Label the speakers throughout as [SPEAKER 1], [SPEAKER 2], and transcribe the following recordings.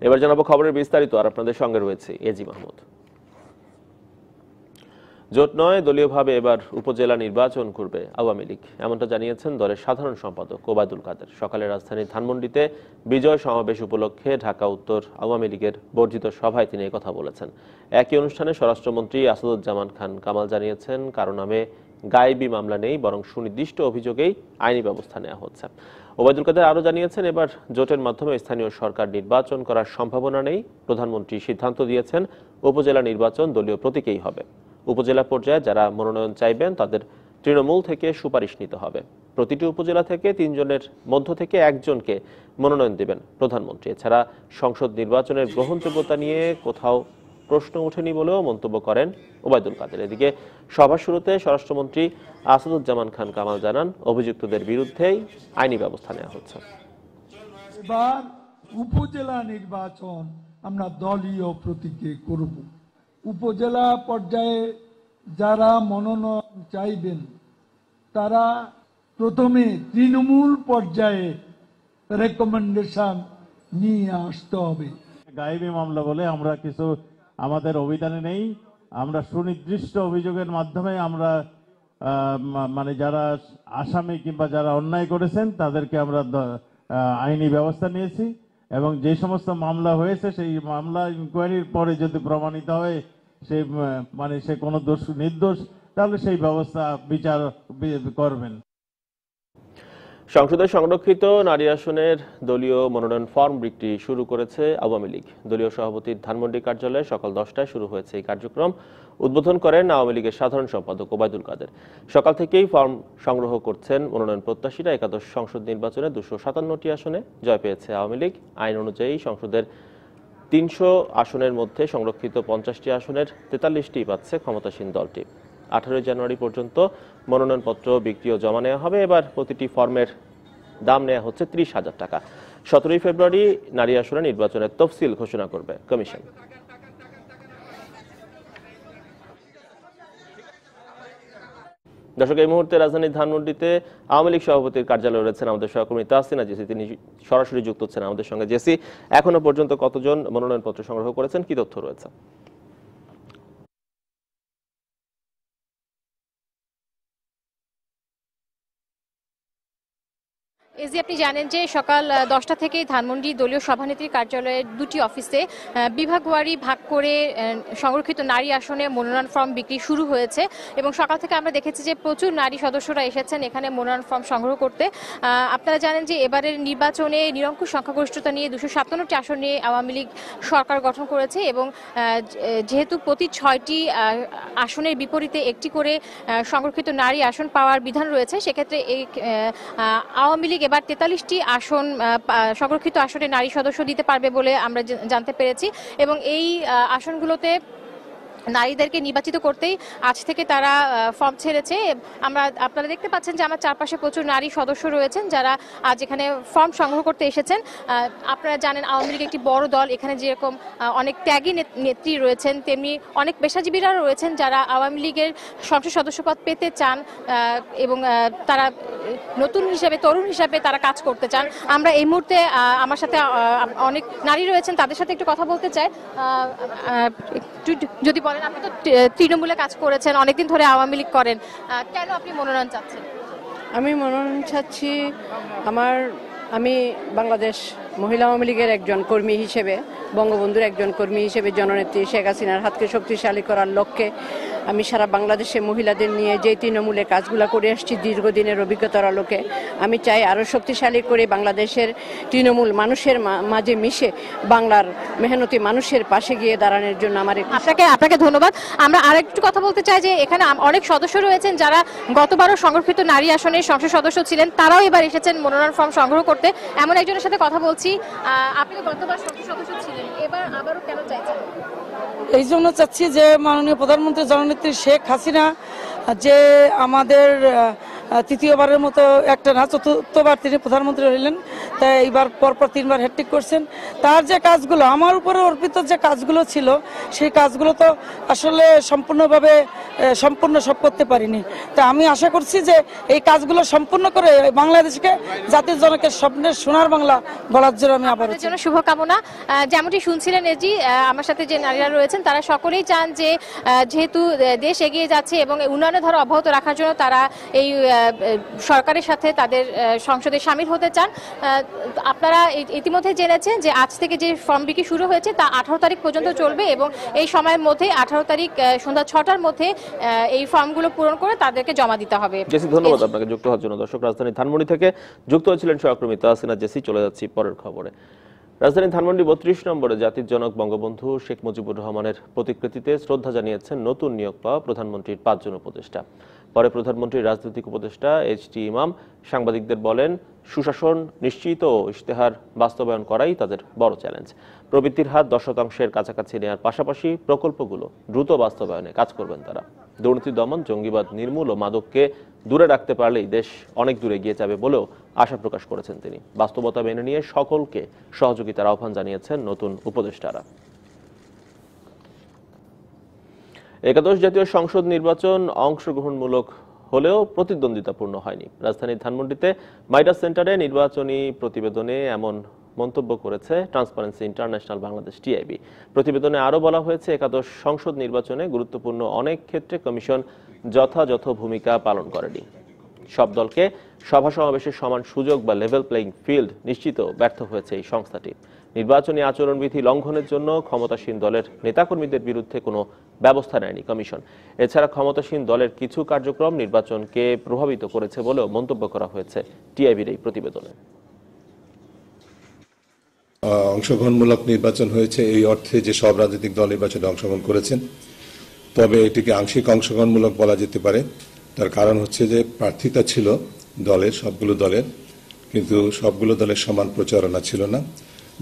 [SPEAKER 1] এবার জানাবো খবরের বিস্তারিত, আর আপনাদের সঙ্গে রয়েছে এজি মাহমুদ। জোট নয়, দলীয়ভাবে এবার উপজেলা নির্বাচন করবে আওয়ামী লীগ, এমনটা জানিয়েছেন দলের সাধারণ সম্পাদক ওবায়দুল কাদের। সকালে রাজধানীর ধানমন্ডিতে বিজয় সমাবেশ উপলক্ষে ঢাকা উত্তর আওয়ামী লীগের বর্ধিত সভায় তিনি কথা বলেছেন। একই অনুষ্ঠানে স্বরাষ্ট্রমন্ত্রী আসাদুজ্জামান খান কামাল জানিয়েছেন, কারো নামে গায়েবী মামলা নেই, বরং সুনির্দিষ্ট অভিযোগেই আইনি ব্যবস্থা নেওয়া হচ্ছে। ওবায়দুল কাদের আরও জানিয়েছেন, এবার জোটের মাধ্যমে স্থানীয় সরকার নির্বাচন করার সম্ভাবনা নেই। প্রধানমন্ত্রী সিদ্ধান্ত দিয়েছেন উপজেলা নির্বাচন দলীয় প্রতীকেই হবে। উপজেলা পর্যায়ে যারা মনোনয়ন চাইবেন তাদের তৃণমূল থেকে সুপারিশ নিতে হবে। প্রতিটি উপজেলা থেকে 3 জনের মধ্য থেকে 1 জনকে মনোনয়ন দেবেন প্রধানমন্ত্রী। এছাড়া সংসদ নির্বাচনের গ্রহণযোগ্যতা নিয়ে কোথাও প্রশ্ন ওঠেনি বলেও মন্তব্য করেন ওবায়দুল কাদের। এদিকে সভা শুরুতে স্বরাষ্ট্রমন্ত্রী আসাদুজ্জামান খান কামাল জানান, অভিযুক্তদের বিরুদ্ধেই আইনি ব্যবস্থা নেওয়া হচ্ছে।
[SPEAKER 2] এবার উপজেলা নির্বাচন আমরা দলীয় প্রতীকে করব। উপজেলা পর্যায়ে যারা মনোনয়ন চাইবেন তারা প্রথমে তৃণমূল পর্যায়ে রেকমেন্ডেশন নিয়ে আসতে হবে।
[SPEAKER 3] গায়েবী মামলা বলে আমরা কিছু আমাদের অভিধানে নেই। আমরা সুনির্দিষ্ট অভিযোগের মাধ্যমে আমরা মানে যারা আসামি কিংবা যারা অন্যায় করেছেন তাদেরকে আমরা আইনি ব্যবস্থা নিয়েছি, এবং যে সমস্ত মামলা হয়েছে সেই মামলা ইনকোয়ারির পরে যদি প্রমাণিত হয় সে কোনো নির্দোষ, তাহলে সেই ব্যবস্থা বিচার করবেন।
[SPEAKER 1] সংসদের সংরক্ষিত নারী আসনের দলীয় মনোনয়ন ফর্ম বিক্রি শুরু করেছে আওয়ামী লীগ। দলীয় সভাপতির ধানমন্ডি কার্যালয়ে সকাল 10টায় শুরু হয়েছে এই কার্যক্রম। উদ্বোধন করেন আওয়ামী লীগের সাধারণ সম্পাদক ওবায়দুল কাদের। সকাল থেকেই ফর্ম সংগ্রহ করছেন মনোনয়ন প্রত্যাশীরা। একাদশ সংসদ নির্বাচনে 257টি আসনে জয় পেয়েছে আওয়ামী লীগ। আইন অনুযায়ী সংসদের 300 আসনের মধ্যে সংরক্ষিত 50টি আসনের 43টি পাচ্ছে ক্ষমতাসীন দলটি। 18 জানুয়ারি পর্যন্ত মনোনয়নপত্র বিক্রি ও জমা নেওয়া হবে। এবার প্রতিটি ফর্মের দাম নেওয়া হচ্ছে 30,000 টাকা। 17 ফেব্রুয়ারি নারী আসনে নির্বাচনের তফসিল ঘোষণা করবে কমিশন। দর্শক, এই মুহূর্তে রাজধানীর ধানমন্ডিতে আওয়ামী লীগ সভাপতির কার্যালয়ে রয়েছেন আমাদের সহকর্মী তাহসিনা জেসি, তিনি সরাসরি যুক্ত হচ্ছেন আমাদের সঙ্গে। জেসি, এখনো পর্যন্ত কতজন মনোনয়নপত্র সংগ্রহ করেছেন, কি তথ্য রয়েছে?
[SPEAKER 4] এজি, আপনি জানেন যে সকাল 10টা থেকেই ধানমন্ডি দলীয় সভানেত্রীর কার্যালয়ের 2টি অফিসে বিভাগওয়ারি ভাগ করে সংরক্ষিত নারী আসনে মনোনয়ন ফর্ম বিক্রি শুরু হয়েছে, এবং সকাল থেকে আমরা দেখেছি যে প্রচুর নারী সদস্যরা এসেছেন এখানে মনোনয়ন ফর্ম সংগ্রহ করতে। আপনারা জানেন যে এবারের নির্বাচনে নিরঙ্কুশ সংখ্যাগরিষ্ঠতা নিয়ে 257টি আসন নিয়ে আওয়ামী লীগ সরকার গঠন করেছে, এবং যেহেতু প্রতি 6টি আসনের বিপরীতে একটি করে সংরক্ষিত নারী আসন পাওয়ার বিধান রয়েছে, সেক্ষেত্রে এই আওয়ামী লীগ এবার 43টি আসন সংরক্ষিত আসনে নারী সদস্য দিতে পারবে বলে আমরা জানতে পেরেছি, এবং এই আসনগুলোতে নারীদেরকে নির্বাচিত করতেই আজ থেকে তারা ফর্ম ছেড়েছে। আপনারা দেখতে পাচ্ছেন যে আমার চারপাশে প্রচুর নারী সদস্য রয়েছেন যারা আজ এখানে ফর্ম সংগ্রহ করতে এসেছেন। আপনারা জানেন আওয়ামী লীগ একটি বড় দল, এখানে যেরকম অনেক ত্যাগী নেত্রী রয়েছেন তেমনি অনেক পেশাজীবীরাও রয়েছেন যারা আওয়ামী লীগের সংসদ সদস্যপদ পেতে চান, এবং তারা নতুন হিসাবে তরুণ হিসাবে তারা কাজ করতে চান। আমরা এই মুহূর্তে আমার সাথে অনেক নারী রয়েছেন, তাদের সাথে একটু কথা বলতে চাই। যদি বলেন, আপনি তো তৃণমূলে কাজ করেছেন, অনেকদিন ধরে আওয়ামী লীগ করেন, কেন আপনি মনোনয়ন চাচ্ছেন?
[SPEAKER 5] আমি মনোনয়ন চাচ্ছি, আমি বাংলাদেশ মহিলা আওয়ামী লীগের একজন কর্মী হিসেবে, বঙ্গবন্ধুর একজন কর্মী হিসেবে জননেত্রী শেখ হাসিনার হাতকে শক্তিশালী করার লক্ষ্যে আমি সারা বাংলাদেশে মহিলাদের নিয়ে যে তৃণমূলে কাজগুলো করে আসছি দীর্ঘদিনের অভিজ্ঞতার আলোকে, আমি চাই আরও শক্তিশালী করে বাংলাদেশের তৃণমূল মানুষের মাঝে মিশে বাংলার মেহনতি মানুষের পাশে গিয়ে দাঁড়ানোর জন্য আমার।
[SPEAKER 4] আপনাকে ধন্যবাদ। আমরা আরেকটু কথা বলতে চাই যে এখানে অনেক সদস্য রয়েছেন যারা গতবারও সংরক্ষিত নারী আসনের সংসদ সদস্য ছিলেন, তারাও এবার এসেছেন মনোনয়ন ফর্ম সংগ্রহ করতে। এমন একজনের সাথে কথা বলছি। আপনি তো গতবার সংসদ সদস্য ছিলেন, এবার আবারও কেন চাইছেন?
[SPEAKER 6] এই জন্য চাচ্ছি যে মাননীয় প্রধানমন্ত্রী জননেত্রী শেখ হাসিনা যে আমাদের তৃতীয়বারের মতো একটা না, চতুর্থবার তিনি প্রধানমন্ত্রী হইলেন, তাই এইবার পরপর 3 বার হ্যাট্রিক করছেন। তার যে কাজগুলো আমার উপরে অর্পিত যে কাজগুলো ছিল, সেই কাজগুলো তো আসলে সম্পূর্ণভাবে সম্পূর্ণ সব করতে পারিনি। তা আমি আশা করছি যে এই কাজগুলো সম্পূর্ণ করে বাংলাদেশকে জাতির জনকের স্বপ্নের সোনার বাংলা গড়ার জন্য আমি আবার
[SPEAKER 4] জন্য শুভকামনা। যেমনটি শুনছিলেন এজি, আমার সাথে যে নারীরা রয়েছেন তারা সকলেই চান যে যেহেতু দেশ এগিয়ে যাচ্ছে এবং উন্নয়নের ধারা অব্যাহত রাখার জন্য তারা এই সরকারের সাথে তাদের সংসদে শামিল হতে চান। আপনারা ইতিমধ্যে জেনেছেন যে আজ থেকে যে ফর্ম বিক্রি শুরু হয়েছে তা 18 তারিখ পর্যন্ত চলবে এবং এই সময়ের মধ্যে 18 তারিখ সন্ধ্যা 6টার মধ্যে এই ফর্মগুলো পূরণ করে তাদেরকে জমা দিতে হবে।
[SPEAKER 1] জেসি, ধন্যবাদ আপনাকে যুক্ত হওয়ার জন্য। দর্শক, রাজধানী ধানমন্ডি থেকে যুক্ত হয়েছিলেন সহকর্মী তাহসিনা জেসি। চলে যাচ্ছি পরের খবরে। রাজধানী ধানমন্ডি 32 নম্বরে জাতির জনক বঙ্গবন্ধু শেখ মুজিবুর রহমানের প্রতিকৃতিতে শ্রদ্ধা জানিয়েছেন নতুন নিয়োগ পাওয়া প্রধানমন্ত্রীর 5 জন উপদেষ্টা। পরে প্রধানমন্ত্রীর রাজনৈতিক উপদেষ্টা এইচ.টি. ইমাম সাংবাদিকদের বলেন, সুশাসন নিশ্চিত ও ইশতেহার বাস্তবায়ন করাই তাদের বড় চ্যালেঞ্জ। প্রবৃদ্ধির হার 10% কাছাকাছি নেওয়ার পাশাপাশি প্রকল্পগুলো দ্রুত বাস্তবায়নে কাজ করবেন তারা। দুর্নীতি দমন, জঙ্গিবাদ নির্মূল ও মাদককে দূরে রাখতে পারলেই দেশ অনেক দূরে এগিয়ে যাবে বলেও আশা প্রকাশ করেছেন তিনি। বাস্তবতা মেনে নিয়ে সকলকে সহযোগিতার আহ্বান জানিয়েছেন নতুন উপদেষ্টারা। একাদশ জাতীয় সংসদ নির্বাচন অংশগ্রহণমূলক হলেও প্রতিদ্বন্দ্বিতাপূর্ণ হয়নি। রাজধানীর ধানমন্ডিতে মাইডাস সেন্টারে নির্বাচনী প্রতিবেদনে এমন মন্তব্য করেছে ট্রান্সপারেন্সি ইন্টারন্যাশনাল বাংলাদেশ টিআইবি। প্রতিবেদনে আরও বলা হয়েছে, একাদশ সংসদ নির্বাচনে গুরুত্বপূর্ণ অনেক ক্ষেত্রে কমিশন যথাযথ ভূমিকা পালন করেনি। সব দলকে সভা সমাবেশের সমান সুযোগ বা লেভেল প্লেইং ফিল্ড নিশ্চিত ব্যর্থ হয়েছে এই সংস্থাটি। নির্বাচনী আচরণবিধি লঙ্ঘনের জন্য ক্ষমতাসীন দলের নেতাকর্মীদের বিরুদ্ধে কোনো ব্যবস্থা নেয়নি কমিশন। এছাড়া ক্ষমতাসীন দলের কিছু কার্যক্রম নির্বাচনকে প্রভাবিত করেছে বলেও মন্তব্য করা হয়েছে টিআইবির এই প্রতিবেদনে।
[SPEAKER 7] অংশগ্রহণমূলক নির্বাচন হয়েছে এই অর্থে যে সব রাজনৈতিক দল নির্বাচনে অংশগ্রহণ করেছেন, তবে এটিকে আংশিক অংশগ্রহণমূলক বলা যেতে পারে। তার কারণ হচ্ছে যে প্রার্থিতা ছিল দলের, সবগুলো দলের, কিন্তু সবগুলো দলের সমান প্রচারণা ছিল না।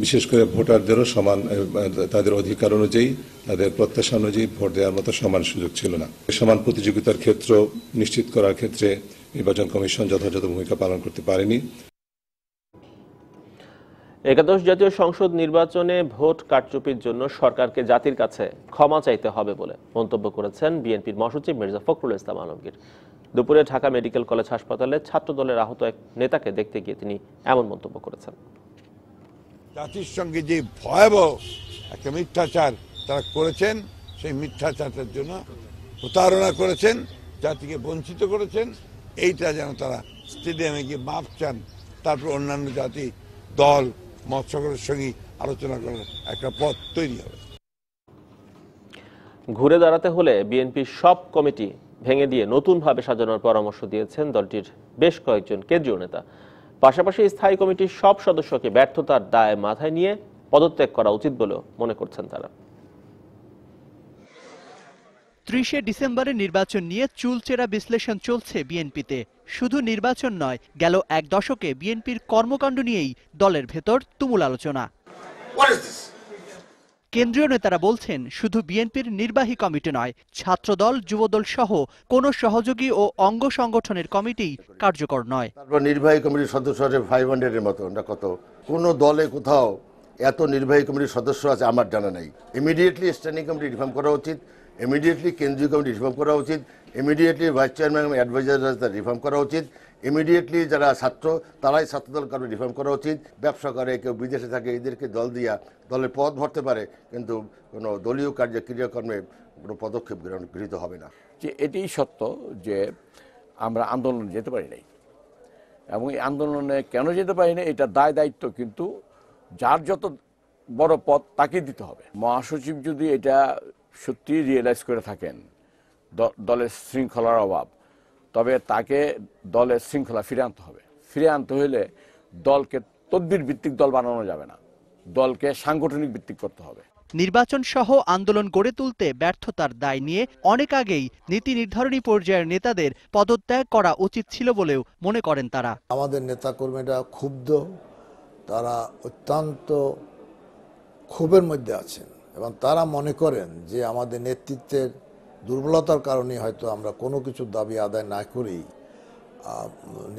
[SPEAKER 7] বিশেষ করে ভোটারদেরও সমান, তাদের অধিকার অনুযায়ী, তাদের প্রত্যাশা অনুযায়ী ভোট দেওয়ার মতো সমান সুযোগ ছিল না। সমান প্রতিযোগিতার ক্ষেত্র নিশ্চিত করার ক্ষেত্রে নির্বাচন কমিশন যথাযথ ভূমিকা পালন করতে পারেনি।
[SPEAKER 1] একাদশ জাতীয় সংসদ নির্বাচনে ভোট কারচুপির জন্য সরকারকে জাতির কাছে ক্ষমা চাইতে হবে বলে মন্তব্য করেছেন বিএনপির মহাসচিব মির্জা ফখরুল ইসলাম আলমগীর। দুপুরে ঢাকা মেডিকেল কলেজ হাসপাতালে ছাত্র দলের আহত এক নেতাকে দেখতে গিয়ে তিনি এমন মন্তব্য করেছেন।
[SPEAKER 8] জাতির সঙ্গে যে ভয়াবহ একটা মিথ্যাচার তারা করেছেন, সেই মিথ্যাচারের জন্য প্রতারণা করেছেন, জাতিকে বঞ্চিত করেছেন, এইটা যেন তারা স্টেডিয়ামে গিয়ে মাপ চান, তারপর অন্যান্য জাতি দল মত সকলের সঙ্গে আলোচনা করার একটা পথ তৈরি হবে।
[SPEAKER 1] ঘুরে দাঁড়াতে হলে বিএনপির সব কমিটি ভেঙে দিয়ে নতুনভাবে সাজানোর পরামর্শ দিয়েছেন দলটির বেশ কয়েকজন কেন্দ্রীয় নেতা। পাশাপাশি স্থায়ী কমিটির সব সদস্যকে ব্যর্থতার দায় মাথায় নিয়ে পদত্যাগ করা উচিত বলেও মনে করছেন তারা।
[SPEAKER 9] 30শে ডিসেম্বরের নির্বাচন নিয়ে চুলচেরা বিশ্লেষণ চলছে বিএনপিতে। শুধু নির্বাচন নয়, গেল এক দশকে বিএনপির কর্মকাণ্ড নিয়েই দলের ভেতর তুমুল আলোচনা। কেন্দ্রীয় নেতারা বলছেন, শুধু বিএনপির নির্বাহী কমিটি নয়, ছাত্রদল, যুবদল সহ কোন সহযোগী ও অঙ্গ সংগঠনের কমিটি কার্যকর নয়।
[SPEAKER 10] তারপর নির্বাহী কমিটির সদস্য আছে 500 এর মতো, আমরা কত কোন দলে কোথাও এত নির্বাহী কমিটির সদস্য আছে আমার জানা নাই। ইমিডিয়েটলি স্ট্যান্ডিং কমিটি রিফর্ম করা উচিত, ইমিডিয়েটলি কেন্দ্রীয় কমিটি রিফর্ম করা উচিত, immediately vice chairman advisor reform করা উচিত, ইমিডিয়েটলি যারা ছাত্র তারাই ছাত্রদল কর্মী রিফর্ম করা উচিত। ব্যবসা করে, কেউ বিদেশে থাকে, এদেরকে দল দিয়া দলের পদ ভরতে পারে, কিন্তু কোনো দলীয় ক্রিয়াকর্মে কোনো পদক্ষেপ গৃহীত হবে না।
[SPEAKER 11] যে এটি সত্য যে আমরা আন্দোলন যেতে পারি নাই, এবং এই আন্দোলনে কেন যেতে পারি না এটার দায় দায়িত্ব কিন্তু যার যত বড় পদ তাকে দিতে হবে। মহাসচিব যদি এটা সত্যি রিয়েলাইজ করে থাকেন দলের শৃঙ্খলার অভাব, তবে তাকে দলের শৃঙ্খলা ফিরে আনতে হবে। ফিরে আনতে হলে দলকে তদবির ভিত্তিক দল বানানো যাবে না, দলকে সাংগঠনিক ভিত্তিক করতে হবে।
[SPEAKER 9] নির্বাচন সহ আন্দোলন গড়ে তুলতে ব্যর্থতার দায় নিয়ে অনেক আগেই নীতি নির্ধারণী পর্যায়ের নেতাদের পদত্যাগ করা উচিত ছিল বলেও মনে করেন তারা।
[SPEAKER 12] আমাদের নেতাকর্মীরা ক্ষুব্ধ, তারা অত্যন্ত ক্ষোভের মধ্যে আছেন এবং তারা মনে করেন যে আমাদের নেতৃত্বের দুর্বলতার কারণে হয়তো আমরা কোনো কিছু দাবি আদায় না করেই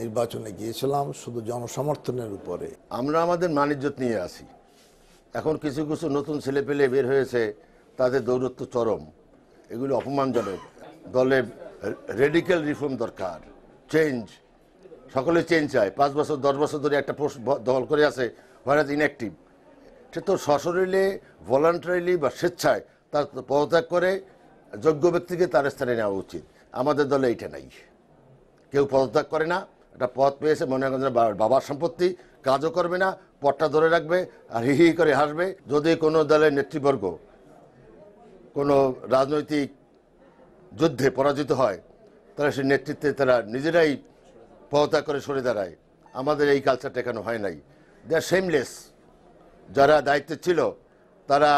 [SPEAKER 12] নির্বাচনে গিয়েছিলাম শুধু জনসমর্থনের উপরে।
[SPEAKER 10] আমরা আমাদের মান-ইজ্জত নিয়ে আসি। এখন কিছু কিছু নতুন ছেলেপেলে বের হয়েছে, তাদের দৌরত্ব চরম, এগুলো অপমানজনক। দলে রেডিক্যাল রিফর্ম দরকার, চেঞ্জ, সকলে চেঞ্জ চায়। 5 বছর 10 বছর ধরে একটা পোস্ট দখল করে আছে, হোয়ার ইনঅ্যাক্টিভ। সে তো সশরীরে ভলান্টারিলি বা স্বেচ্ছায় তার পদত্যাগ করে যোগ্য ব্যক্তিকে তার স্থানে নেওয়া উচিত। আমাদের দলে এইটা নাই, কেউ পদত্যাগ করে না। একটা পদ পেয়েছে মনে করেন বাবার সম্পত্তি, কাজও করবে না, পদটা ধরে রাখবে আর হি হি করে হাসবে। যদি কোনো দলের নেতৃবর্গ কোনো রাজনৈতিক যুদ্ধে পরাজিত হয়, তাহলে সেই নেতৃত্বে তারা নিজেরাই পদত্যাগ করে সরে দাঁড়ায়। আমাদের এই কালচারটা এখানে হয় নাই। They are shameless. যারা দায়িত্বে ছিল তারা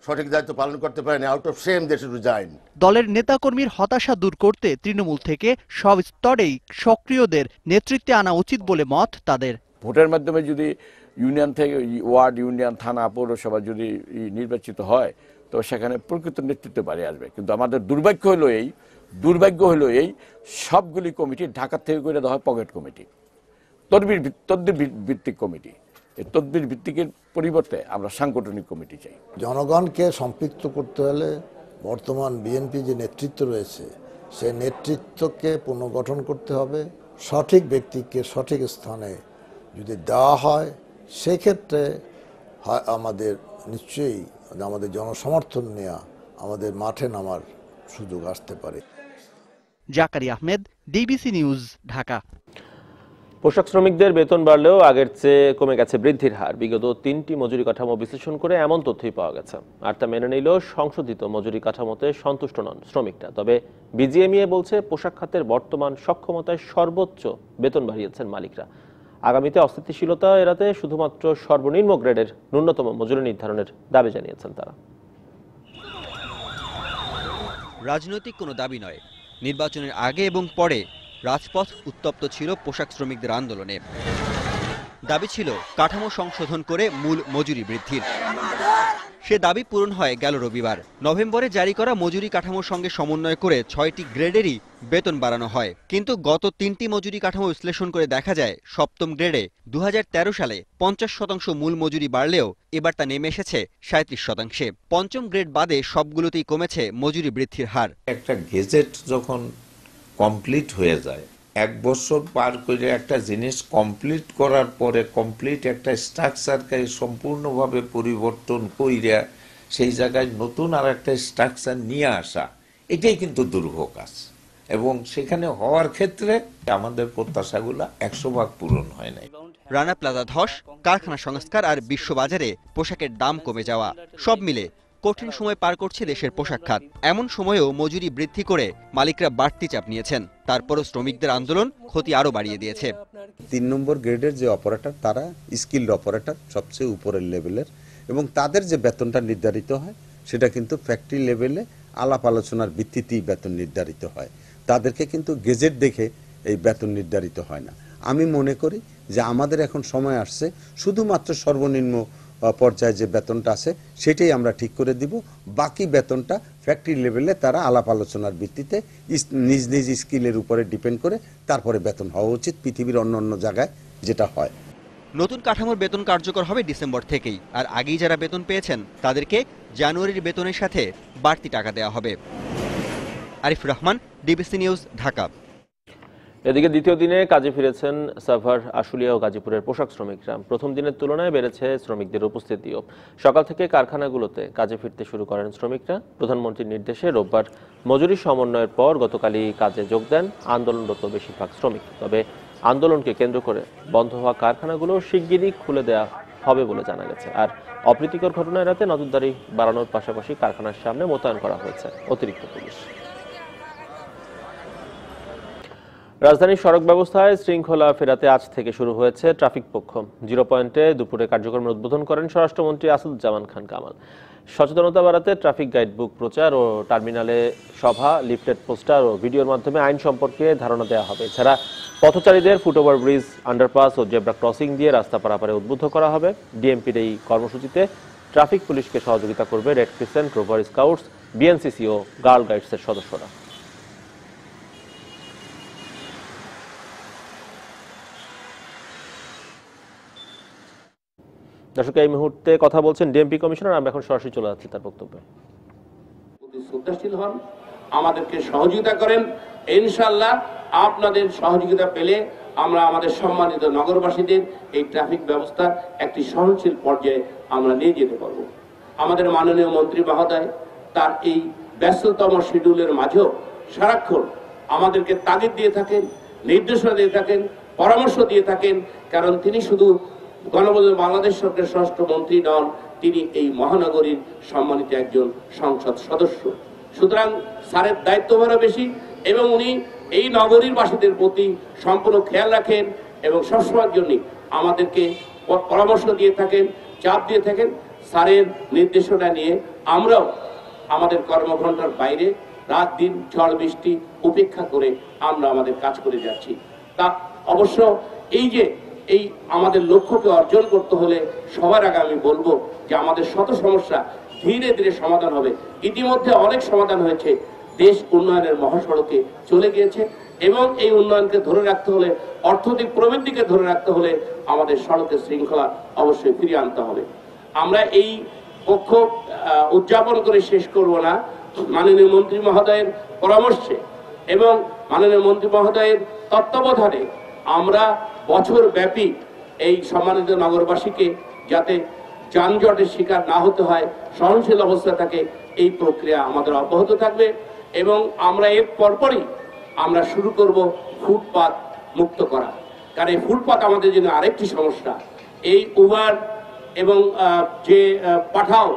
[SPEAKER 10] সঠিক দায়িত্ব পালন করতে পারেনি, out of shame they should resign.
[SPEAKER 9] দলের নেতাকর্মীর হতাশা দূর করতে তৃণমূল থেকে সব স্তরেই সক্রিয়দের নেতৃত্বে আনা উচিত বলে মত তাদের।
[SPEAKER 11] ভোটের মাধ্যমে যদি ইউনিয়ন থেকে ওয়ার্ড, ইউনিয়ন, থানা, পৌরসভা যদি নির্বাচিত হয়, তো সেখানে প্রকৃত নেতৃত্ব বাড়ি আসবে। কিন্তু আমাদের দুর্ভাগ্য হলো এই সবগুলি কমিটি ঢাকা থেকে করে দেওয়া হয় পকেট কমিটি, তদবির ভিত্তিক কমিটি। এই তদবির ভিত্তিকের পরিবর্তে আমরা সাংগঠনিক কমিটি চাই।
[SPEAKER 12] জনগণকে সম্পৃক্ত করতে হলে বর্তমান বিএনপি যে নেতৃত্ব রয়েছে, সেই নেতৃত্বকে পুনর্গঠন করতে হবে। সঠিক ব্যক্তিকে সঠিক স্থানে যদি দেওয়া হয়, সেক্ষেত্রে আমাদের নিশ্চয়ই আমাদের জনসমর্থন নেওয়া, আমাদের মাঠে নামার সুযোগ আসতে পারে।
[SPEAKER 9] জাকারি আহমেদ, ডিবিসি নিউজ, ঢাকা।
[SPEAKER 1] পোশাক শ্রমিকদের বেতন বাড়লেও আগের চেয়ে কমে গেছে বৃদ্ধির হার। বিগত 3টি মজুরি কাঠামো বিশ্লেষণ করে এমন তথ্যই পাওয়া গেছে। আর তা মেনে নিলেও সংশোধিত মজুরি কাঠামোতে সন্তুষ্ট নন শ্রমিকরা। তবে বিজিএমইএ বলছে পোশাক খাতের বর্তমান সক্ষমতায় সর্বোচ্চ বেতন বাড়িয়েছেন মালিকরা। আগামীতে অস্থিতিশীলতা এড়াতে শুধুমাত্র সর্বনিম্ন গ্রেডের ন্যূনতম মজুরি নির্ধারণের দাবি জানিয়েছেন তারা।
[SPEAKER 13] রাজনৈতিক কোনো দাবি নয়, নির্বাচনের আগে এবং পরে রাজপথ উত্তপ্ত ছিল পোশাক শ্রমিকদের আন্দোলনে। দাবি ছিল কাঠামো সংশোধন করে মূল মজুরি বৃদ্ধির। সে দাবি পূরণ হয় গেল রবিবার। নভেম্বরে জারি করা মজুরি কাঠামোর সঙ্গে সমন্বয় করে 6টি গ্রেডেরই বেতন বাড়ানো হয়। কিন্তু গত 3টি মজুরি কাঠামো বিশ্লেষণ করে দেখা যায়, সপ্তম গ্রেডে 2013 সালে 50% মূল মজুরি বাড়লেও এবার তা নেমে এসেছে 37%। পঞ্চম গ্রেড বাদে সবগুলোতেই কমেছে মজুরি বৃদ্ধির হার।
[SPEAKER 14] একটা গেজেট যখন কমপ্লিট হয়ে যায়, 1 বছর পার করে একটা জিনিস কমপ্লিট করার পরে কমপ্লিট একটা স্ট্রাকচারকে সম্পূর্ণভাবে পরিবর্তন কইরা সেই জায়গায় নতুন আর একটা স্ট্রাকচার নিয়ে আসা, এটাই কিন্তু দুরূহ কাজ। এবং সেখানে হওয়ার ক্ষেত্রে আমাদের প্রত্যাশাগুলো 100% পূরণ হয় নাই।
[SPEAKER 13] রানা প্লাজা ধস, কারখানা সংস্কার আর বিশ্ববাজারে পোশাকের দাম কমে যাওয়া, সব মিলে কঠিন সময় পার করছে দেশের পোশাক খাত। এমন সময়েও মজুরি বৃদ্ধি করে মালিকরা বাড়তি চাপ নিয়েছেন। তারপরও শ্রমিকদের আন্দোলন ক্ষতি আরো বাড়িয়ে দিয়েছে।
[SPEAKER 15] 3 নম্বর গ্রেডের যে অপারেটর, তারা স্কিল্ড অপারেটর, সবচেয়ে উপরের লেভেলের, এবং তাদের যে বেতনটা নির্ধারিত হয় সেটা কিন্তু ফ্যাক্টরি লেভেলে আলাপ আলোচনার ভিত্তিতেই বেতন নির্ধারিত হয়। তাদেরকে কিন্তু গেজেট দেখে এই বেতন নির্ধারিত হয় না। আমি মনে করি যে আমাদের এখন সময় আসছে শুধুমাত্র সর্বনিম্ন পর্যায়ে যে বেতনটা আছে সেটাই আমরা ঠিক করে দিব। বাকি বেতনটা ফ্যাক্টরি লেভেলে তারা আলাপ আলোচনার ভিত্তিতে নিজ নিজ স্কিলের উপরে ডিপেন্ড করে তারপরে বেতন হওয়া উচিত, পৃথিবীর অন্য জায়গায় যেটা হয়।
[SPEAKER 13] নতুন কাঠামোর বেতন কার্যকর হবে ডিসেম্বর থেকেই। আর আগেই যারা বেতন পেয়েছেন তাদেরকে জানুয়ারির বেতনের সাথে বাড়তি টাকা দেওয়া হবে। Arif Rahman, DBC news, Dhaka.
[SPEAKER 1] এদিকে দ্বিতীয় দিনে কাজে ফিরেছেন সাভার, আশুলিয়া ও গাজীপুরের পোশাক শ্রমিকরা। প্রথম দিনের তুলনায় বেড়েছে শ্রমিকদের উপস্থিতিও। সকাল থেকে কারখানাগুলোতে কাজে ফিরতে শুরু করেন শ্রমিকরা। প্রধানমন্ত্রীর নির্দেশে রোববার মজুরি সমন্বয়ের পর গতকালই কাজে যোগ দেন আন্দোলনরত বেশিরভাগ শ্রমিক। তবে আন্দোলনকে কেন্দ্র করে বন্ধ হওয়া কারখানাগুলো শিগগিরই খুলে দেওয়া হবে বলে জানা গেছে। আর অপ্রীতিকর ঘটনা এড়াতে নজরদারি বাড়ানোর পাশাপাশি কারখানার সামনে মোতায়েন করা হয়েছে অতিরিক্ত পুলিশ। রাজধানীর সড়ক ব্যবস্থায় শৃঙ্খলা ফেরাতে আজ থেকে শুরু হয়েছে ট্রাফিক পক্ষ। 0 পয়েন্টে দুপুরে কার্যক্রমের উদ্বোধন করেন স্বরাষ্ট্রমন্ত্রী আসাদুজ্জামান খান কামাল। সচেতনতা বাড়াতে ট্রাফিক গাইড বুক প্রচার ও টার্মিনালে সভা, লিফলেট, পোস্টার ও ভিডিওর মাধ্যমে আইন সম্পর্কে ধারণা দেওয়া হবে। এছাড়া পথচারীদের ফুটওভার ব্রিজ, আন্ডারপাস ও জেব্রা ক্রসিং দিয়ে রাস্তা পারাপারে উদ্বুদ্ধ করা হবে। ডিএমপির এই কর্মসূচিতে ট্রাফিক পুলিশকে সহযোগিতা করবে red crescent, rover scouts, BNCC ও গার্ল গাইডসের সদস্যরা। দর্শক, এই মুহূর্তে কথা বলছেন ডিএমপি কমিশনার। আমরা এখন সরাসরি চলে যাচ্ছি তার বক্তব্যে।
[SPEAKER 16] শ্রদ্ধাশীল হন, আমাদেরকে সহযোগিতা করেন। ইনশাআল্লাহ আপনাদের সহযোগিতা পেলে আমরা আমাদের সম্মানিত নগরবাসীদের এই ট্রাফিক ব্যবস্থা একটি সহনশীল পর্যায়ে আমরা নিয়ে যেতে পারব। আমাদের মাননীয় মন্ত্রী মহোদয় তার এই ব্যস্ততম শিডিউলের মাঝেও সারাক্ষণ আমাদেরকে তাগিদ দিয়ে থাকেন, নির্দেশনা দিয়ে থাকেন, পরামর্শ দিয়ে থাকেন। কারণ তিনি শুধু গণপ্রজাতন্ত্রী বাংলাদেশ সরকারের স্বরাষ্ট্র মন্ত্রী নন, তিনি এই মহানগরীর সম্মানিত একজন সংসদ সদস্য। সুতরাং স্যারের দায়িত্বভারও বেশি এবং উনি এই নগরীর বাসীদের প্রতি সম্পূর্ণ খেয়াল রাখেন এবং সবসময়ের জন্য আমাদেরকে পরামর্শ দিয়ে থাকেন, চাপ দিয়ে থাকেন। স্যারের নির্দেশনা নিয়ে আমরাও আমাদের কর্মঘণ্টার বাইরে রাত দিন ঝড় বৃষ্টি উপেক্ষা করে আমরা আমাদের কাজ করে যাচ্ছি। তা অবশ্য এই আমাদের লক্ষ্যকে অর্জন করতে হলে সবার আগে আমি বলবো যে আমাদের শত সমস্যা ধীরে ধীরে সমাধান হবে। ইতিমধ্যে অনেক সমাধান হয়েছে, দেশ উন্নয়নের মহাসড়কে চলে গিয়েছে এবং এই উন্নয়নকে ধরে রাখতে হলে, অর্থনৈতিক প্রবৃদ্ধিকে ধরে রাখতে হলে আমাদের সড়কের শৃঙ্খলা অবশ্যই ফিরিয়ে আনতে হবে। আমরা এই পক্ষ উদযাপন করে শেষ করব না। মাননীয় মন্ত্রী মহোদয়ের পরামর্শে এবং মাননীয় মন্ত্রী মহোদয়ের তত্ত্বাবধানে আমরা বছর ব্যাপী এই সম্মানিত নগরবাসীকে যাতে যানজটের শিকার না হতে হয়, সহনশীল অবস্থা থাকে, এই প্রক্রিয়া আমাদের অব্যাহত থাকবে। এবং আমরা এর পরপরই আমরা শুরু করব ফুটপাত মুক্ত করা। কারণ এই ফুটপাত আমাদের জন্য আরেকটি সমস্যা। এই উবার এবং যে পাঠাও,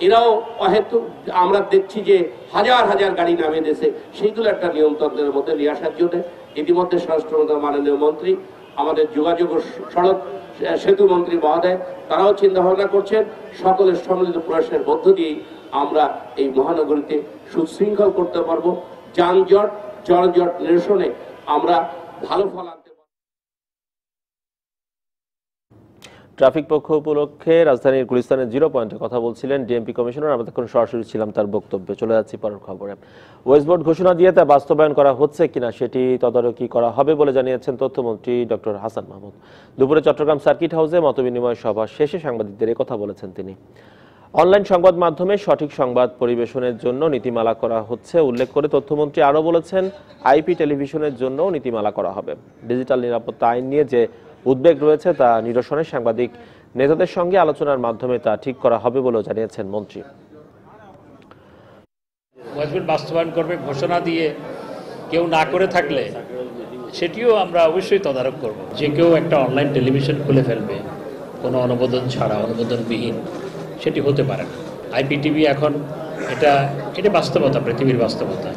[SPEAKER 16] এরাও হয়তো আমরা দেখছি যে হাজার হাজার গাড়ি নামিয়ে দিয়েছে, সেইগুলো একটা নিয়ন্ত্রণের মধ্যে নিয়ে আসার জন্য ইতিমধ্যে স্বরাষ্ট্র মাননীয় মন্ত্রী, আমাদের যোগাযোগ ও সড়ক সেতু মন্ত্রী মহোদয় তারাও চিন্তা ভাবনা করছেন। সকলের সম্মিলিত প্রয়াসের মধ্য দিয়েই আমরা এই মহানগরীতে সুশৃঙ্খল করতে পারবো। যানজট জনজট নিরসনে আমরা ভালো ফল আনতে পারবো।
[SPEAKER 1] ট্রাফিক পক্ষ উপলক্ষে রাজধানীর গুলিস্তানের 0 পয়েন্টে কথা বলছিলেন ডিএমপি কমিশনার। আমরা তখন সরাসরি ছিলাম তার বক্তব্যে। চলে যাচ্ছি পরের খবরে। ওয়েস্ট বোর্ড ঘোষণা দিয়ে তা বাস্তবায়ন করা হচ্ছে কিনা সেটি তদারকি করা হবে বলে জানিয়েছেন তথ্যমন্ত্রী ডক্টর হাসান মাহমুদ। দুপুরে চট্টগ্রাম সার্কিট হাউসে মতবিনিময় সভা শেষে সাংবাদিকদের কথা বলেছেন তিনি। অনলাইন সংবাদ মাধ্যমে সঠিক সংবাদ পরিবেশনের জন্য নীতিমালা করা হচ্ছে উল্লেখ করে তথ্যমন্ত্রী আরও বলেছেন, আইপি টেলিভিশনের জন্য নীতিমালা করা হবে। ডিজিটাল নিরাপত্তা আইন নিয়ে যে উদ্বেগ রয়েছে তা নিরসনে সাংবাদিক নেতাদের সঙ্গে আলোচনার মাধ্যমে তা ঠিক করা হবে বলেও জানিয়েছেন মন্ত্রী।
[SPEAKER 17] ওয়েস্ট বোর্ড বাস্তবায়ন করবে ঘোষণা দিয়ে কেউ না করে থাকলে সেটিও আমরা অবশ্যই তদারক করব। যে কেউ একটা অনলাইন টেলিভিশন খুলে ফেলবে কোনো অনুমোদন ছাড়া, অনুমোদনবিহীন, সেটি হতে পারে না। আইপিটিভি এখন এটা বাস্তবতা, পৃথিবীর বাস্তবতা,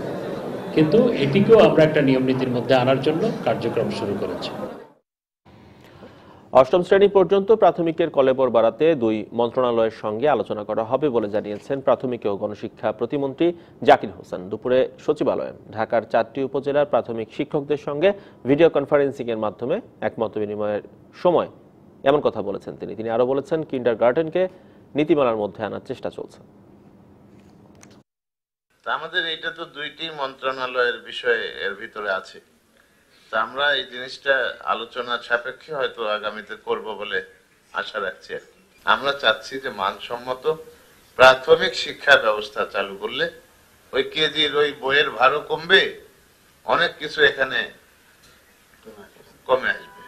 [SPEAKER 17] কিন্তু এটিকেও আমরা একটা নিয়ম নীতির মধ্যে আনার জন্য কার্যক্রম শুরু করেছি।
[SPEAKER 1] অষ্টম শ্রেণী পর্যন্ত প্রাথমিকের কলেবর বাড়াতে 2 মন্ত্রণালয়ের সঙ্গে আলোচনা করা হবে বলে জানিয়েছেন প্রাথমিক ও গণশিক্ষা প্রতিমন্ত্রী জাকির হোসেন। দুপুরে সচিবালয়ে ঢাকার 4টি উপজেলার প্রাথমিক শিক্ষকদের সঙ্গে ভিডিও কনফারেন্সিং এর মাধ্যমে একমত বিনিময়ের সময় এমন কথা বলেছেন তিনি। তিনি আরও বলেছেন, কিন্ডারগার্টেনকে নীতিমালার মধ্যে আনার চেষ্টা চলছে।
[SPEAKER 18] আমাদের এটা তো 2টি মন্ত্রণালয়ের বিষয় এর ভিতরে আছে। আমরা এই জিনিসটা আলোচনার সাপেক্ষে হয়তো আগামীতে করব বলে আশা রাখছি। আমরা চাচ্ছি যে মানসম্মত প্রাথমিক শিক্ষা ব্যবস্থা চালু করলে ওই কেজির ওই বইয়ের ভারও কমবে, অনেক কিছু এখানে কমে আসবে।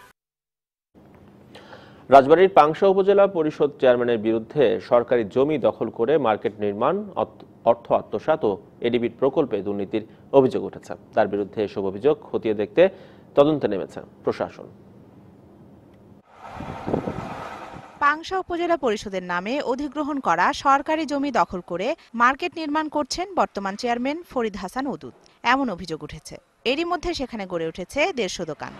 [SPEAKER 1] রাজবাড়ীর পাংশা উপজেলা পরিষদ চেয়ারম্যানের বিরুদ্ধে সরকারি জমি দখল করে মার্কেট নির্মাণ, অর্থ আত্মসাৎ ও এডিবির প্রকল্পে দুর্নীতির অভিযোগ উঠেছে। তার বিরুদ্ধে এসব অভিযোগ খতিয়ে দেখতে তদন্তে নেমেছে প্রশাসন।
[SPEAKER 19] পাংশা উপজেলা পরিষদের নামে অধিগ্রহণ করা সরকারি জমি দখল করে মার্কেট নির্মাণ করছেন বর্তমান চেয়ারম্যান ফরিদ হাসান উদুদ, এমন অভিযোগ উঠেছে। এরই মধ্যে সেখানে গড়ে উঠেছে 150 দোকান।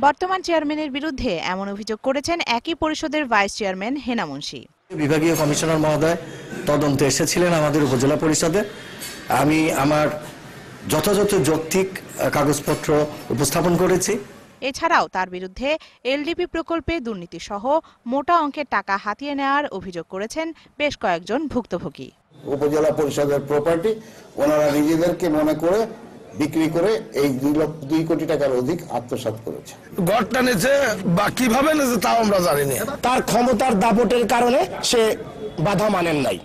[SPEAKER 19] বর্তমান চেয়ারম্যানের বিরুদ্ধে এমন অভিযোগ করেছেন একই পরিষদের ভাইস চেয়ারম্যান হেনা মুন্সি।
[SPEAKER 20] বিভাগীয় কমিশনার মহোদয় তদন্তে এসেছিলেন আমাদের উপজেলা পরিষদে। আমি আমার যথাযথ যৌক্তিক কাগজপত্র উপস্থাপন করেছি।
[SPEAKER 19] এছাড়াও তার বিরুদ্ধে এলডিপি প্রকল্পে দুর্নীতি সহ মোটা অঙ্কের টাকা হাতিয়ে নেওয়ার অভিযোগ করেছেন বেশ কয়েকজন ভুক্তভোগী।
[SPEAKER 21] উপজেলা পরিষদের প্রপার্টি ওনারা নিজেদেরকে মনে করে
[SPEAKER 12] বিক্রি করে এই 2 কোটি টাকার অধিক আত্মসাৎ করেছে।
[SPEAKER 21] গড়টা নেছে বা কিভাবে নেছে তাও আমরা জানি না। তার ক্ষমতার দাপটের কারণে সে বাধা মানেন নাই।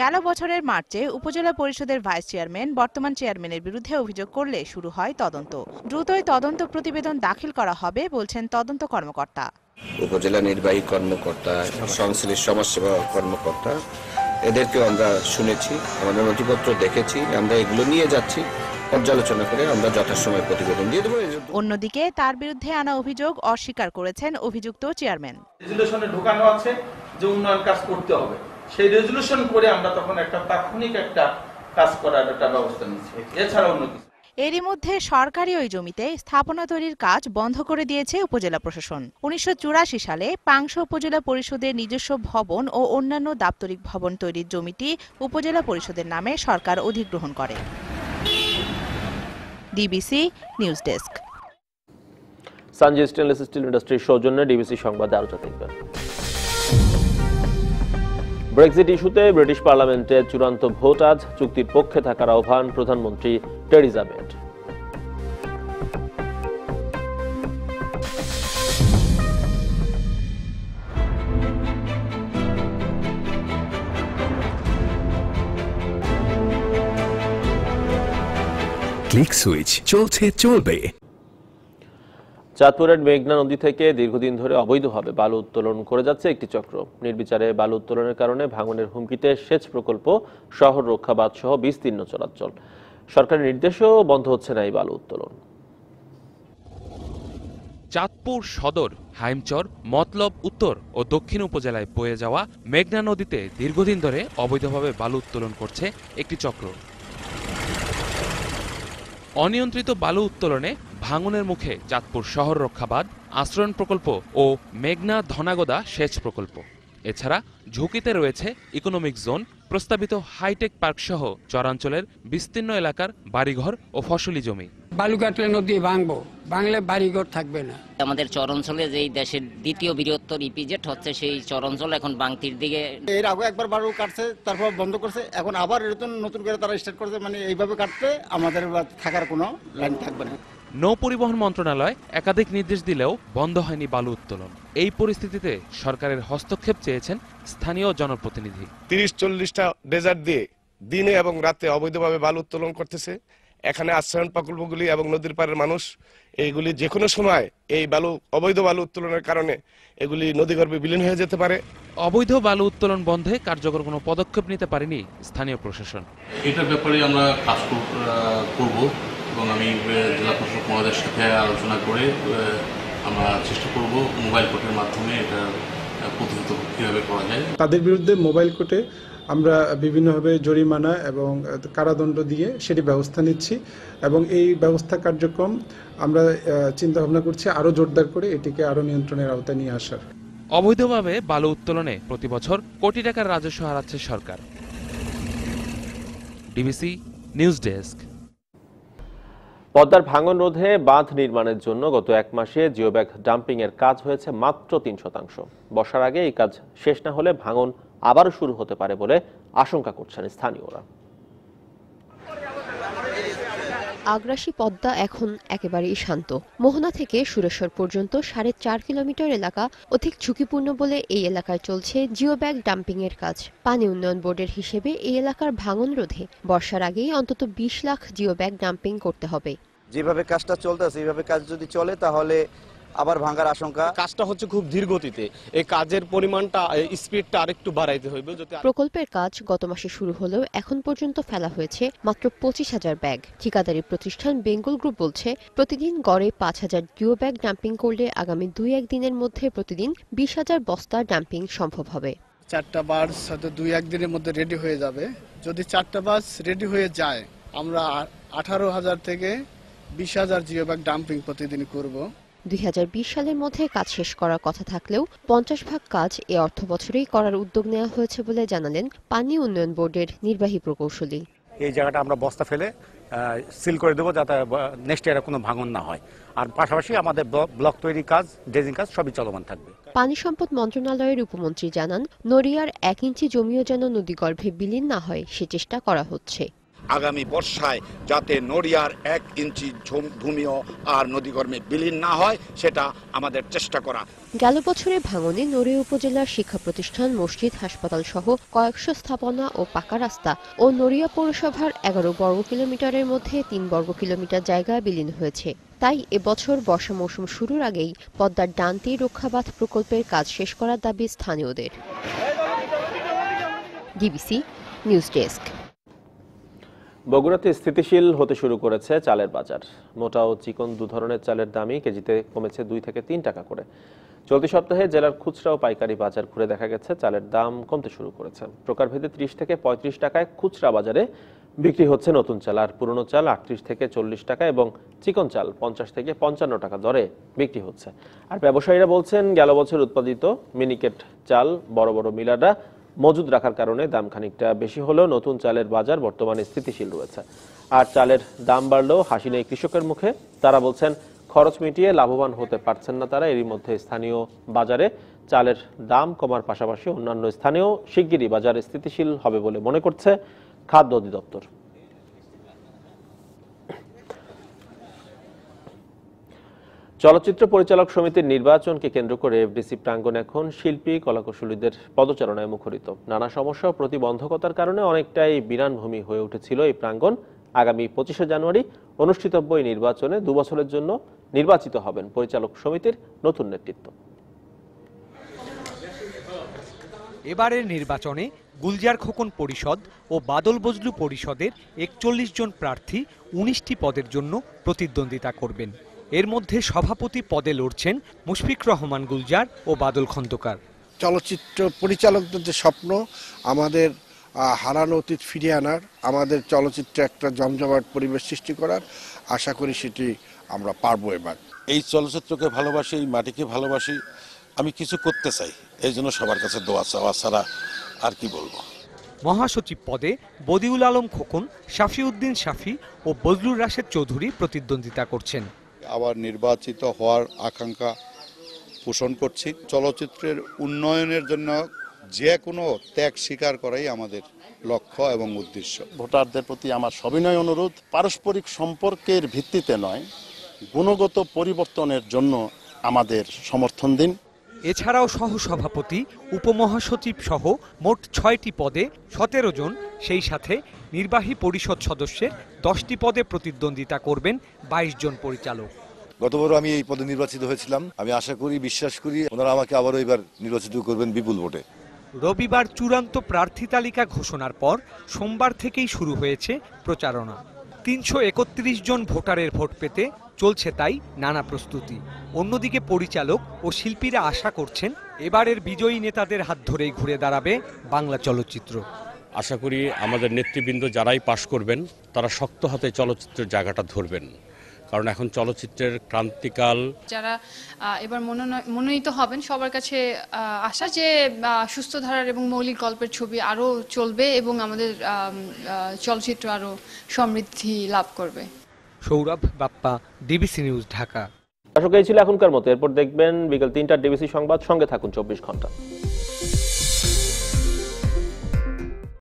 [SPEAKER 19] গেল বছরের মার্চে উপজেলা পরিষদের ভাইস চেয়ারম্যান বর্তমান চেয়ারম্যানের বিরুদ্ধে অভিযোগ করলে শুরু হয় তদন্ত। দ্রুতই তদন্ত প্রতিবেদন দাখিল করা হবে বলছেন তদন্ত কর্মকর্তা।
[SPEAKER 22] উপজেলা নির্বাহী কর্মকর্তা, সংশ্লিষ্ট সমাজসেবা কর্মকর্তা, এদেরকেও আমরা শুনেছি, আমাদের নথিপত্র দেখেছি, আমরা এগুলো নিয়ে যাচ্ছি, পর্যালোচনা করে আমরা যথাসময়ে প্রতিবেদন দিয়ে দেবো।
[SPEAKER 19] অন্যদিকে তার বিরুদ্ধে আনা অভিযোগ অস্বীকার করেছেন অভিযুক্ত চেয়ারম্যান।
[SPEAKER 23] রেজুলেশনে ঢোকানো আছে যে উন্নয়ন কাজ করতে হবে, সেই রেজুলেশন করে আমরা তখন একটা তাৎক্ষণিক একটা কাজ করার একটা ব্যবস্থা নিচ্ছি, এছাড়া অন্য কিছু।
[SPEAKER 19] এরই মধ্যে সরকারি ওই জমিতে স্থাপনা তৈরির কাজ বন্ধ করে দিয়েছে উপজেলা প্রশাসন। 1984 সালে পাংশা উপজেলা পরিষদের নিজস্ব ভবন ও অন্যান্য দাপ্তরিক ভবন তৈরির জমিটি উপজেলা পরিষদের নামে সরকার অধিগ্রহণ করে। DBC news desk.
[SPEAKER 1] Sanjay stainless steel ইন্ডাস্ট্রির সৌজন্যে ডিবিসি সংবাদে আলোচনা দেখবেন। ব্রেক্সিট ইস্যুতে ব্রিটিশ পার্লামেন্টে চূড়ান্ত ভোট আজ। চুক্তির পক্ষে থাকার আহ্বান প্রধানমন্ত্রী টেরিজা মের।
[SPEAKER 24] ক্লিক সুইচ চলছে চলবে।
[SPEAKER 1] চাঁদপুরের মেঘনা নদী থেকে দীর্ঘদিন ধরে অবৈধভাবে বালু উত্তোলন করে যাচ্ছে একটি চক্র। নির্বিচারে বালু উত্তোলনের কারণে ভাঙনের হুমকিতে সেচ প্রকল্প, শহর রক্ষাবাদ সহ বিস্তীর্ণ চলাচল। সরকারের নির্দেশেও বন্ধ হচ্ছে না এই বালু উত্তোলন।
[SPEAKER 25] চাঁদপুর সদর, হাইমচর, মতলব উত্তর ও দক্ষিণ উপজেলায় বয়ে যাওয়া মেঘনা নদীতে দীর্ঘদিন ধরে অবৈধভাবে বালু উত্তোলন করছে একটি চক্র। অনিয়ন্ত্রিত বালু উত্তোলনে ভাঙনের মুখে চাঁদপুর শহর রক্ষাবাদ, আশ্রয়ণ প্রকল্প ও মেঘনা ধনাগদা সেচ প্রকল্প। এছাড়া ঝুঁকিতে রয়েছে ইকোনমিক জোন, প্রস্তাবিত হাইটেক পার্ক সহ চরাঞ্চলের বিস্তীর্ণ এলাকার বাড়িঘর ও ফসলি জমি।
[SPEAKER 26] বালু কাটলে নদী ভাঙবো, ভাঙলে বাড়িঘর থাকবে না।
[SPEAKER 27] আমাদের চরাঞ্চলে যেই দেশের দ্বিতীয় বৃহত্তর ইপিজেড হচ্ছে, সেই চরাঞ্চল এখন বাংতির দিকে।
[SPEAKER 28] এর আগে একবার বালু কাটছে, তারপর বন্ধ করছে, এখন আবার নতুন করে তারা স্টার্ট করছে। মানে এইভাবে কাটতে আমাদের থাকার কোনো লাইন থাকবে না।
[SPEAKER 25] নৌ পরিবহন মন্ত্রণালয় একাধিক নির্দেশ দিলেও বন্ধ হয়নি বালু উত্তোলন। এই পরিস্থিতিতে সরকারের হস্তক্ষেপ চেয়েছেন স্থানীয় জনপ্রতিনিধি।
[SPEAKER 21] 30-40টা ডেজার্ট দিয়ে দিনে এবং রাতে অবৈধভাবে বালু উত্তোলন করতেছে। এখানে আশ্রয়ণ প্রকল্পগুলি এবং নদীর পাড়ের মানুষ এইগুলি যে কোনো সময় এই অবৈধ বালু উত্তোলনের কারণে এগুলি নদীগর্ভে বিলীন হয়ে যেতে পারে।
[SPEAKER 25] অবৈধ বালু উত্তোলন বন্ধে কার্যকর কোনো পদক্ষেপ নিতে পারেনি স্থানীয় প্রশাসন।
[SPEAKER 29] এটার ব্যাপারে আমরা কাজ করব এবং আমি জেলা প্রশাসক মহোদয়ের সাথে আলোচনা করে আমরা চেষ্টা করব মোবাইল কোর্টের মাধ্যমে এটা প্রতিহত কীভাবে করা যায়। তাদের বিরুদ্ধে মোবাইল কোর্টে আমরা বিভিন্নভাবে জরিমানা এবং কারাদণ্ড দিয়ে সেটি ব্যবস্থা নিচ্ছি এবং এই ব্যবস্থা কার্যক্রম আমরা চিন্তা ভাবনা করছি আরও জোরদার করে এটিকে আরও নিয়ন্ত্রণের আওতায় নিয়ে আসার।
[SPEAKER 25] অবৈধভাবে বালু উত্তোলনে প্রতি বছর কোটি টাকার রাজস্ব হারাচ্ছে সরকার। DBC news desk.
[SPEAKER 1] পদ্মার ভাঙন রোধে বাঁধ নির্মাণের জন্য গত 1 মাসে জিওব্যাগ ডাম্পিং এর কাজ হয়েছে মাত্র 3%। বর্ষার আগে এই কাজ শেষ না হলে ভাঙন আবারও শুরু হতে পারে বলে আশঙ্কা করছেন স্থানীয়রা।
[SPEAKER 30] আগ্রাসী পদ্মা এখন একেবারেই শান্ত। মোহনা থেকে সুরেশ্বর পর্যন্ত 4.5 কিলোমিটার এলাকা অধিক ঝুঁকিপূর্ণ বলে এই এলাকায় চলছে জিওব্যাগ ডাম্পিং এর কাজ। পানি উন্নয়ন বোর্ডের হিসেবে এই এলাকার ভাঙন রোধে বর্ষার আগেই অন্তত 20 লাখ জিওব্যাগ ডাম্পিং করতে হবে।
[SPEAKER 31] যেভাবে কাজটা চলতেছে এইভাবে কাজ যদি চলে তাহলে আবার ভাঙার আশঙ্কা। কাজটা হচ্ছে খুব ধীর গতিতে, এই কাজের পরিমাণটা, স্পিডটা আরেকটু বাড়াইতে হবে।
[SPEAKER 30] প্রকল্পের কাজ গত মাসে শুরু হলেও এখন পর্যন্ত ফেলা হয়েছে মাত্র 25,000 ব্যাগ। ঠিকাদারি প্রতিষ্ঠান বেঙ্গল গ্রুপ বলছে প্রতিদিন গড়ে 5,000 জিওব্যাগ ডাম্পিং করলে আগামী 2-1 দিনের মধ্যে প্রতিদিন 20,000 বস্তা ডাম্পিং সম্ভব হবে।
[SPEAKER 31] 4টা বাস হয়তো 2-1 দিনের মধ্যে রেডি হয়ে যাবে। যদি 4টা বাস রেডি হয়ে যায় আমরা 18,000 থেকে 20,000 জিওব্যাগ ডাম্পিং প্রতিদিন করব।
[SPEAKER 30] 2020 সালের মধ্যে কাজ শেষ করার কথা থাকলেও 50% কাজ এ অর্থ বছরেই করার উদ্যোগ নেওয়া হয়েছে বলে জানালেন পানি উন্নয়ন বোর্ডের নির্বাহী প্রকৌশলী।
[SPEAKER 32] এই জায়গাটা আমরা বস্তা ফেলে সিল করে দেবো যাতে নেক্সট ইয়ারে কোনো ভাঙন না হয়। আর পাশাপাশি আমাদের ব্লক তৈরি কাজ, ড্রেজিং কাজ সবই চলমান থাকবে।
[SPEAKER 30] পানি সম্পদ মন্ত্রণালয়ের উপমন্ত্রী জানান নড়িয়ার 1 ইঞ্চি জমিও যেন নদীগর্ভে বিলীন না হয় সে চেষ্টা করা হচ্ছে।
[SPEAKER 2] আগামী বর্ষায় যাতে নড়িয়ার 1 ইঞ্চি ভূমিও আর নদীগর্ভে বিলীন না হয় সেটা আমাদের চেষ্টা করা।
[SPEAKER 30] গেল বছরে ভাঙনে নড়িয়া উপজেলার শিক্ষা প্রতিষ্ঠান, মসজিদ, হাসপাতাল সহ কয়েকশো স্থাপনা ও পাকা রাস্তা ও নড়িয়া পৌরসভার 11 বর্গ কিলোমিটারের মধ্যে 3 বর্গ কিলোমিটার জায়গা বিলীন হয়েছে। তাই এবছর বর্ষা মৌসুম শুরুর আগেই পদ্মার ডান তীর রক্ষাবাঁধ প্রকল্পের কাজ শেষ করার দাবি স্থানীয়দের। DBC news desk.
[SPEAKER 1] বগুড়াতে স্থিতিশীল হতে শুরু করেছে চালের বাজার। মোটা ও চিকন দু ধরনের চালের দামই কেজিতে কমেছে 2 থেকে 3 টাকা করে। চলতি সপ্তাহে জেলার খুচরা ও পাইকারি বাজার ঘুরে দেখা গেছে চালের দাম কমতে শুরু করেছে। প্রকারভেদে 30 থেকে 35 টাকায় খুচরা বাজারে বিক্রি হচ্ছে নতুন চাল, আর পুরনো চাল 38 থেকে 40 টাকা এবং চিকন চাল 50 থেকে 55 টাকা দরে বিক্রি হচ্ছে। আর ব্যবসায়ীরা বলছেন, গেল বছর উৎপাদিত মিনিকেট চাল বড় বড় মিলাররা মজুদ রাখার কারণে দাম খানিকটা বেশি হলেও নতুন চালের বাজার বর্তমানে স্থিতিশীল রয়েছে। আর চালের দাম বাড়লেও হাসি নেই কৃষকের মুখে। তারা বলছেন, খরচ মিটিয়ে লাভবান হতে পারছেন না তারা। এরই মধ্যে স্থানীয় বাজারে চালের দাম কমার পাশাপাশি অন্যান্য স্থানেও শিগগিরই বাজার স্থিতিশীল হবে বলে মনে করছে খাদ্য অধিদপ্তর। চলচ্চিত্র পরিচালক সমিতির নির্বাচনকে কেন্দ্র করে এফডিসি প্রাঙ্গণ এখন শিল্পী কলাকুশলীদের পদচারণায় মুখরিত। নানা সমস্যা ও প্রতিবন্ধকতার কারণে অনেকটাই বিরানভূমি হয়ে উঠেছিল এই প্রাঙ্গণ। আগামী 25শে জানুয়ারি অনুষ্ঠিতব্য এই নির্বাচনে 2 বছরের জন্য নির্বাচিত হবেন পরিচালক সমিতির নতুন নেতৃত্ব।
[SPEAKER 3] এবারের নির্বাচনে গুলজার খোকন পরিষদ ও বাদল বজলু পরিষদের 41 জন প্রার্থী 19টি পদের জন্য প্রতিদ্বন্দ্বিতা করবেন। এর মধ্যে সভাপতি পদে লড়ছেন মুশফিক রহমান গুলজার ও বাদল খন্দকার।
[SPEAKER 4] চলচ্চিত্র পরিচালকদের যে স্বপ্ন, আমাদের হারানো অতীত ফিরিয়ে আনার, আমাদের চলচ্চিত্রে একটা জমজমাট পরিবেশ সৃষ্টি করার, আশা করি সেটি আমরা পারবো। এবার
[SPEAKER 5] এই চলচ্চিত্রকে ভালোবাসি, এই মাটিকে ভালোবাসি, আমি কিছু করতে চাই, এই জন্য সবার কাছে দোয়া চাওয়া ছাড়া আর কি বলবো।
[SPEAKER 3] মহাসচিব পদে বদিউল আলম খোকন, শাফিউদ্দিন শাফি ও বজলুর রাশেদ চৌধুরী প্রতিদ্বন্দ্বিতা করছেন।
[SPEAKER 6] আবার নির্বাচিত হওয়ার আকাঙ্ক্ষা পোষণ করছি। চলচ্চিত্রের উন্নয়নের জন্য যে কোনো ত্যাগ স্বীকার করাই আমাদের লক্ষ্য এবং উদ্দেশ্য।
[SPEAKER 7] ভোটারদের প্রতি আমার সবিনয় অনুরোধ, পারস্পরিক সম্পর্কের ভিত্তিতে নয়, গুণগত পরিবর্তনের জন্য আমাদের সমর্থন দিন।
[SPEAKER 3] এছাড়াও সহসভাপতি, উপমহাসচিব সহ মোট 6টি পদে 17 জন, সেই সাথে নির্বাহী পরিষদ সদস্যের 10টি পদে প্রতিদ্বন্দ্বিতা করবেন 22 জন পরিচালক।
[SPEAKER 8] গতবার আমি এই পদে নির্বাচিত হয়েছিলাম। আমি আশা করি, বিশ্বাস করি ওনারা আমাকে আবারও এবার নির্বাচিত করবেন বিপুল ভোটে।
[SPEAKER 3] রবিবার চূড়ান্ত প্রার্থী তালিকা ঘোষণার পর সোমবার থেকেই শুরু হয়েছে প্রচারণা। 331 জন ভোটারের ভোট পেতে চলছে তাই নানা প্রস্তুতি। অন্যদিকে পরিচালক ও শিল্পীরা আশা করছেন, এবারের বিজয়ী নেতাদের হাত ধরেই ঘুরে দাঁড়াবে বাংলা চলচ্চিত্র।
[SPEAKER 9] আশা করি আমাদের নেতৃবৃন্দ যারাই পাশ করবেন তারা শক্ত হাতে চলচ্চিত্রের জায়গাটা ধরবেন, কারণ এখন চলচ্চিত্রের ক্রান্তিকাল।
[SPEAKER 10] যারা এবার মনোনীত হবেন সবার কাছে আশা যে সুস্থ ধারার এবং মৌলিক গল্পের ছবি আরও চলবে এবং আমাদের চলচ্চিত্র আরও সমৃদ্ধি লাভ করবে।
[SPEAKER 3] Sourav Bappa, DBC news, Dhaka.
[SPEAKER 1] দর্শক, এই ছিল এখনকার মতো। এরপর দেখবেন বিকেল 3টার ডিবিসি সংবাদ। সঙ্গে থাকুন 24 ঘন্টা।